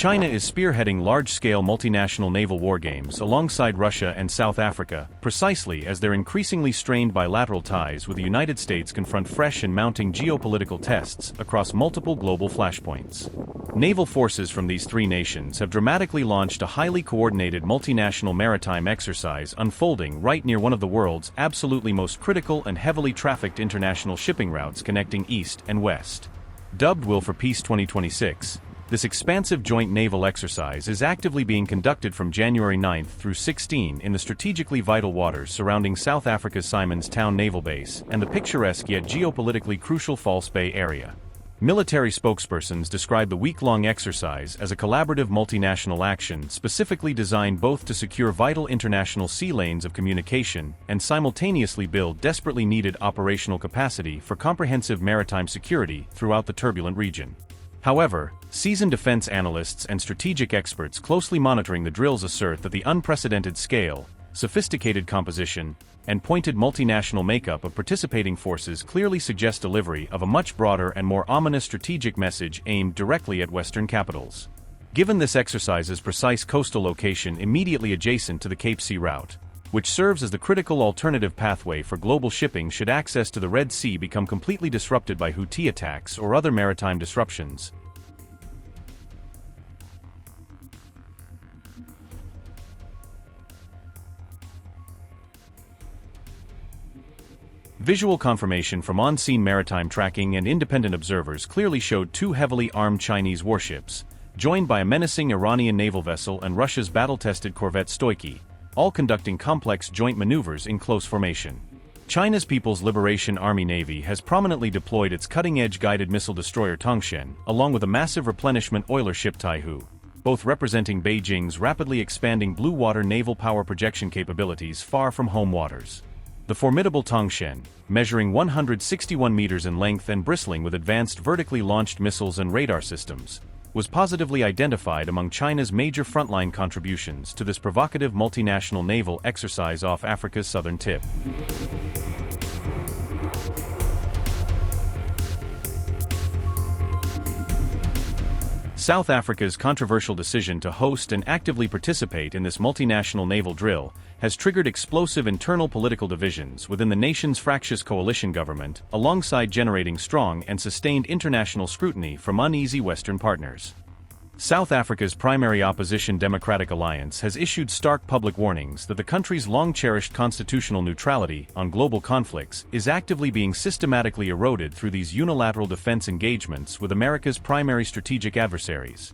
China is spearheading large-scale multinational naval wargames alongside Russia and South Africa, precisely as their increasingly strained bilateral ties with the United States confront fresh and mounting geopolitical tests across multiple global flashpoints. Naval forces from these three nations have dramatically launched a highly coordinated multinational maritime exercise unfolding right near one of the world's absolutely most critical and heavily trafficked international shipping routes connecting East and West. Dubbed Will for Peace 2026, this expansive joint naval exercise is actively being conducted from January 9 through 16 in the strategically vital waters surrounding South Africa's Simon's Town Naval Base and the picturesque yet geopolitically crucial False Bay area. Military spokespersons describe the week-long exercise as a collaborative multinational action specifically designed both to secure vital international sea lanes of communication and simultaneously build desperately needed operational capacity for comprehensive maritime security throughout the turbulent region. However, seasoned defense analysts and strategic experts closely monitoring the drills assert that the unprecedented scale, sophisticated composition, and pointed multinational makeup of participating forces clearly suggest delivery of a much broader and more ominous strategic message aimed directly at Western capitals. Given this exercise's precise coastal location immediately adjacent to the Cape Sea route, which serves as the critical alternative pathway for global shipping should access to the Red Sea become completely disrupted by Houthi attacks or other maritime disruptions. Visual confirmation from on-scene maritime tracking and independent observers clearly showed two heavily armed Chinese warships, joined by a menacing Iranian naval vessel and Russia's battle-tested corvette Stoichi, all conducting complex joint maneuvers in close formation. China's People's Liberation Army Navy has prominently deployed its cutting-edge guided missile destroyer Tongshen, along with a massive replenishment oiler ship Taihu, both representing Beijing's rapidly expanding blue water naval power projection capabilities far from home waters. The formidable Tongshen, measuring 161 meters in length and bristling with advanced vertically launched missiles and radar systems, was positively identified among China's major frontline contributions to this provocative multinational naval exercise off Africa's southern tip. South Africa's controversial decision to host and actively participate in this multinational naval drill has triggered explosive internal political divisions within the nation's fractious coalition government, alongside generating strong and sustained international scrutiny from uneasy Western partners. South Africa's primary opposition Democratic Alliance has issued stark public warnings that the country's long-cherished constitutional neutrality on global conflicts is actively being systematically eroded through these unilateral defense engagements with America's primary strategic adversaries.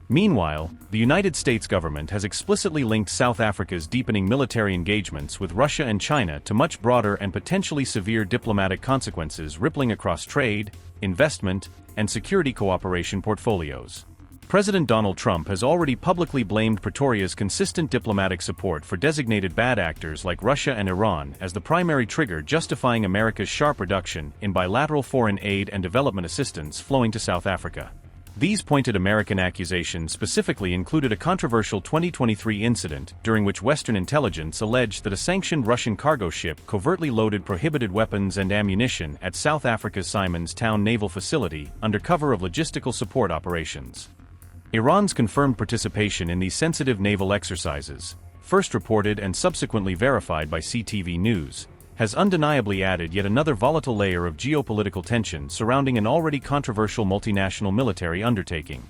Meanwhile, the United States government has explicitly linked South Africa's deepening military engagements with Russia and China to much broader and potentially severe diplomatic consequences rippling across trade, investment, and security cooperation portfolios. President Donald Trump has already publicly blamed Pretoria's consistent diplomatic support for designated bad actors like Russia and Iran as the primary trigger justifying America's sharp reduction in bilateral foreign aid and development assistance flowing to South Africa. These pointed American accusations specifically included a controversial 2023 incident during which Western intelligence alleged that a sanctioned Russian cargo ship covertly loaded prohibited weapons and ammunition at South Africa's Simon's Town naval facility under cover of logistical support operations. Iran's confirmed participation in these sensitive naval exercises, first reported and subsequently verified by CTV News, has undeniably added yet another volatile layer of geopolitical tension surrounding an already controversial multinational military undertaking.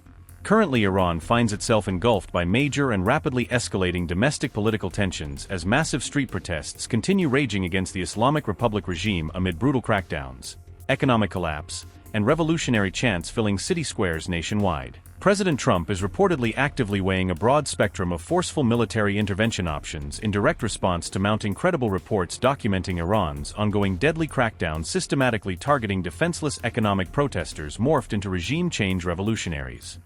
Currently, Iran finds itself engulfed by major and rapidly escalating domestic political tensions as massive street protests continue raging against the Islamic Republic regime amid brutal crackdowns, economic collapse, and revolutionary chants filling city squares nationwide. President Trump is reportedly actively weighing a broad spectrum of forceful military intervention options in direct response to mounting credible reports documenting Iran's ongoing deadly crackdown systematically targeting defenseless economic protesters morphed into regime change revolutionaries.